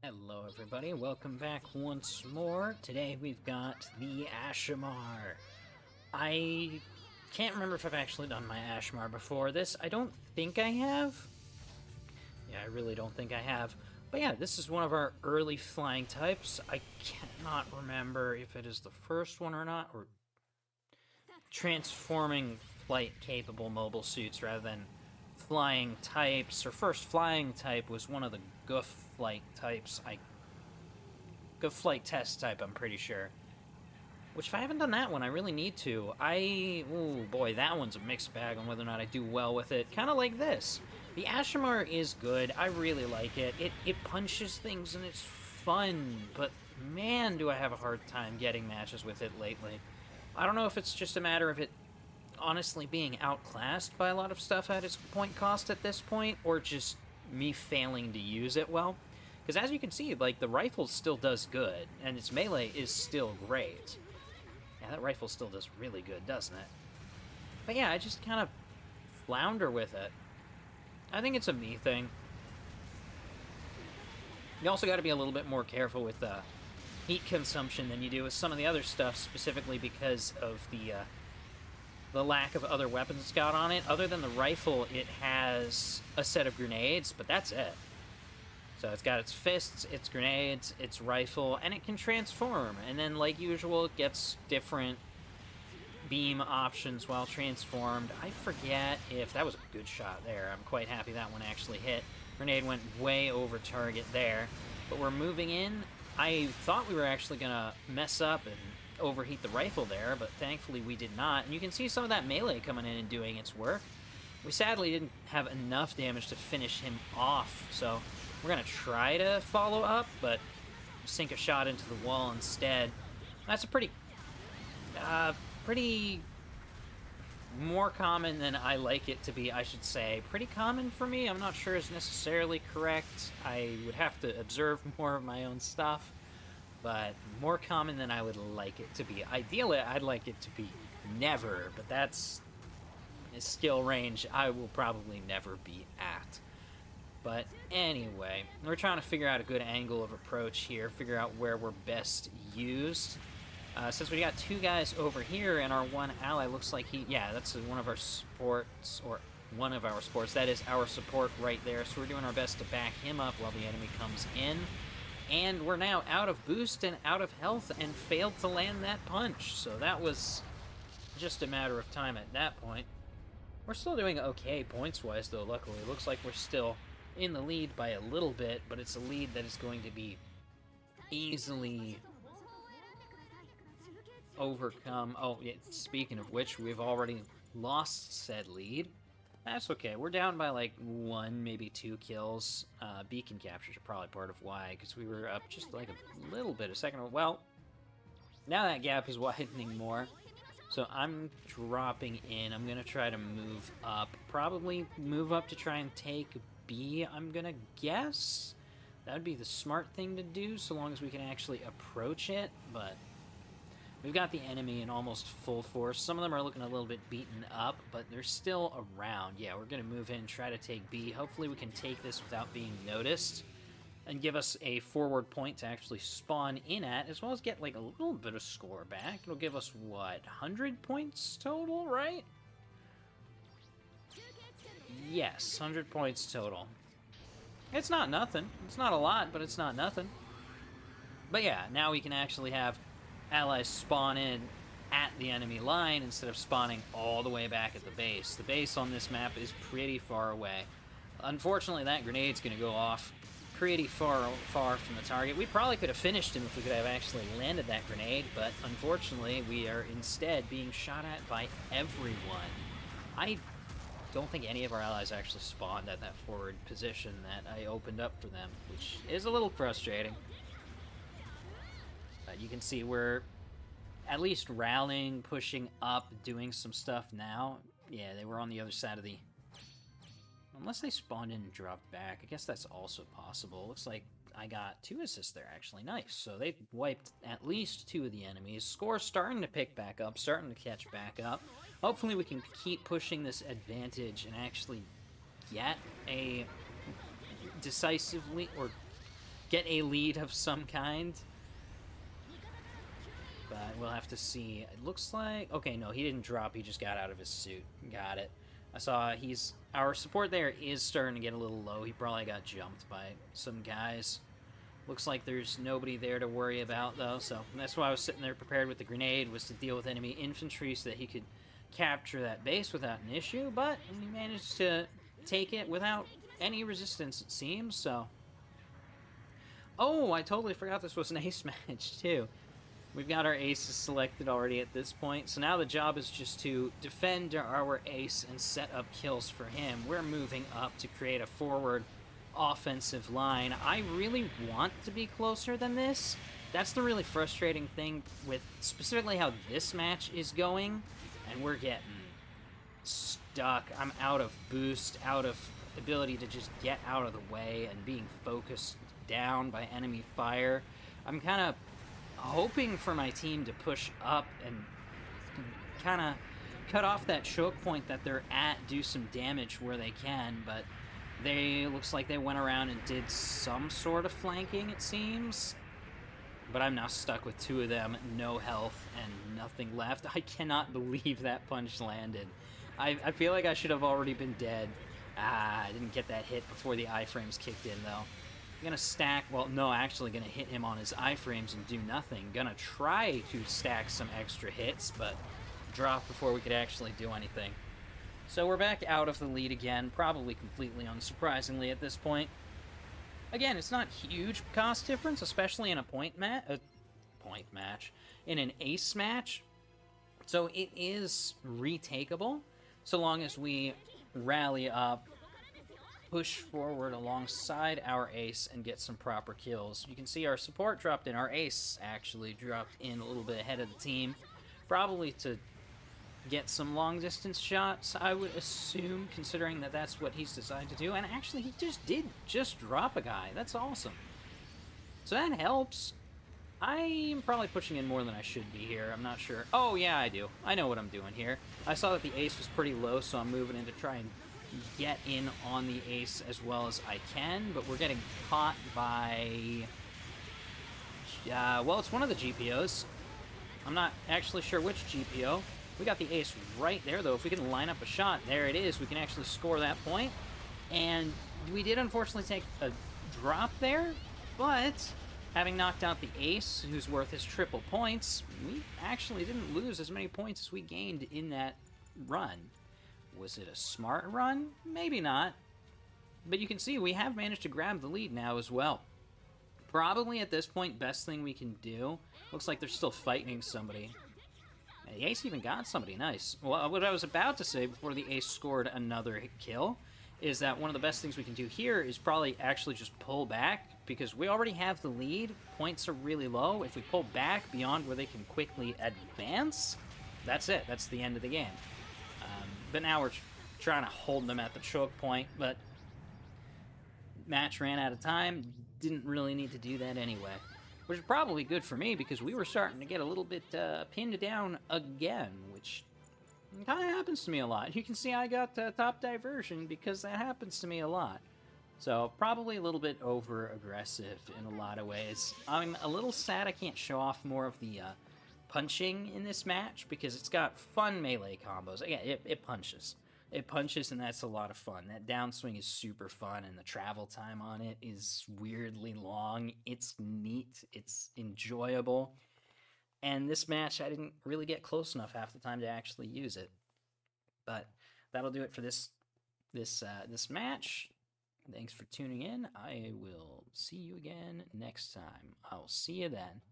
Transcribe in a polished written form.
Hello everybody, welcome back once more. Today we've got the Ashimar. I can't remember if I've actually done my Ashimar before this. I don't think I have. Yeah, I really don't think I have. But yeah, this is one of our early flying types. I cannot remember if it is the first one or not, or transforming flight-capable mobile suits rather than flying types. Or first flying type was one of the Goof flight types. Goof flight test type, I'm pretty sure. Which, if I haven't done that one, I really need to. Oh boy, that one's a mixed bag on whether or not I do well with it. Kind of like this. The Ashimar is good. I really like it. It punches things and it's fun, but man, do I have a hard time getting matches with it lately. I don't know if it's just a matter of it honestly being outclassed by a lot of stuff at its point cost at this point, or just me failing to use it well. Because as you can see, like, the rifle still does good, and its melee is still great. Yeah, that rifle still does really good, doesn't it? But yeah, I just kind of flounder with it. I think it's a me thing. You also got to be a little bit more careful with heat consumption than you do with some of the other stuff, specifically because of the lack of other weapons it's got on it. Other than the rifle, it has a set of grenades, but that's it. So it's got its fists, its grenades, its rifle, and it can transform. And then, like usual, it gets different beam options while transformed. I forget if that was a good shot there. I'm quite happy that one actually hit. Grenade went way over target there. But we're moving in. I thought we were actually going to mess up and overheat the rifle there, but thankfully we did not. And you can see some of that melee coming in and doing its work. We sadly didn't have enough damage to finish him off, so we're going to try to follow up, but sink a shot into the wall instead. That's a pretty more common than I like it to be, I should say. Pretty common for me. I'm not sure is necessarily correct. I would have to observe more of my own stuff, but more common than I would like it to be. Ideally, I'd like it to be never, but that's a skill range I will probably never be at. But anyway, we're trying to figure out a good angle of approach here, figure out where we're best used. Since we got two guys over here and our one ally looks like that's one of our supports, or one of our supports. That is our support right there, so we're doing our best to back him up while the enemy comes in. And we're now out of boost and out of health and failed to land that punch, so that was just a matter of time at that point. We're still doing okay points-wise, though, luckily. It looks like we're still in the lead by a little bit, but it's a lead that is going to be easily overcome. Oh, yeah, speaking of which, we've already lost said lead. That's okay. We're down by like 1, maybe 2 kills. Beacon captures are probably part of why, because we were up just like a little bit a second ago. Well, now that gap is widening more. So I'm dropping in. I'm going to try to move up. Probably move up to try and take B, I'm going to guess. That would be the smart thing to do, so long as we can actually approach it. But we've got the enemy in almost full force. Some of them are looking a little bit beaten up, but they're still around. Yeah, we're going to move in, try to take B. Hopefully we can take this without being noticed and give us a forward point to actually spawn in at, as well as get like a little bit of score back. It'll give us, what, 100 points total, right? Yes, 100 points total. It's not nothing. It's not a lot, but it's not nothing. But yeah, now we can actually have allies spawn in at the enemy line instead of spawning all the way back at the base. The base on this map is pretty far away. Unfortunately, that grenade's going to go off pretty far from the target. We probably could have finished him if we could have actually landed that grenade, but unfortunately, we are instead being shot at by everyone. I don't think any of our allies actually spawned at that forward position that I opened up for them, which is a little frustrating. But you can see we're at least rallying, pushing up, doing some stuff now. Yeah, they were on the other side of the... Unless they spawned in and dropped back. I guess that's also possible. Looks like I got 2 assists there, actually. Nice. So they wiped at least 2 of the enemies. Score's starting to pick back up, starting to catch back up. Hopefully we can keep pushing this advantage and actually get a decisively, or get a lead of some kind. But we'll have to see. It looks like... Okay, no, he didn't drop. He just got out of his suit. Got it. I saw he's... Our support there is starting to get a little low. He probably got jumped by some guys. Looks like there's nobody there to worry about, though. So that's why I was sitting there prepared with the grenade, was to deal with enemy infantry so that he could capture that base without an issue. But he managed to take it without any resistance, it seems, so... Oh, I totally forgot this was an ace match, too. We've got our aces selected already at this point, so now the job is just to defend our ace and set up kills for him. We're moving up to create a forward offensive line. I really want to be closer than this. That's the really frustrating thing with specifically how this match is going, and we're getting stuck. I'm out of boost, out of ability to just get out of the way, and being focused down by enemy fire. I'm kind of hoping for my team to push up and kind of cut off that choke point that they're at, do some damage where they can, but looks like they went around and did some sort of flanking, it seems. But I'm now stuck with two of them, no health and nothing left. I cannot believe that punch landed. I feel like I should have already been dead. I didn't get that hit before the iframes kicked in, though. Gonna stack, well, no, actually gonna hit him on his iframes and do nothing. Gonna try to stack some extra hits, but drop before we could actually do anything. So we're back out of the lead again, probably completely unsurprisingly at this point. Again, it's not huge cost difference, especially in a point match, in an ace match. So it is retakeable, so long as we rally up, push forward alongside our ace, and get some proper kills. You can see our support dropped in. Our ace actually dropped in a little bit ahead of the team, probably to get some long-distance shots, I would assume, considering that that's what he's designed to do. And actually, he did drop a guy. That's awesome. So that helps. I'm probably pushing in more than I should be here. I'm not sure. Oh, yeah, I do. I know what I'm doing here. I saw that the ace was pretty low, so I'm moving in to try and get in on the ace as well as I can, but we're getting caught by... well, it's one of the GPOs. I'm not actually sure which GPO. We got the ace right there, though. If we can line up a shot, there it is. We can actually score that point. And we did unfortunately take a drop there, but having knocked out the ace, who's worth his triple points, we actually didn't lose as many points as we gained in that run. Was it a smart run? Maybe not. But you can see we have managed to grab the lead now as well. Probably at this point, best thing we can do. Looks like they're still fighting somebody. And the ace even got somebody. Nice. Well, what I was about to say before the ace scored another kill is that one of the best things we can do here is probably actually just pull back, because we already have the lead. Points are really low. If we pull back beyond where they can quickly advance, that's it. That's the end of the game. But now we're trying to hold them at the choke point, but match ran out of time. Didn't really need to do that anyway. Which is probably good for me, because we were starting to get a little bit pinned down again, which kind of happens to me a lot. You can see I got top diversion because that happens to me a lot. So probably a little bit over-aggressive in a lot of ways. I'm a little sad I can't show off more of the punching in this match, because it's got fun melee combos. Again, it punches. It punches, and that's a lot of fun. That downswing is super fun, and the travel time on it is weirdly long. It's neat. It's enjoyable. And this match, I didn't really get close enough half the time to actually use it. But that'll do it for this match. Thanks for tuning in. I will see you again next time. I'll see you then.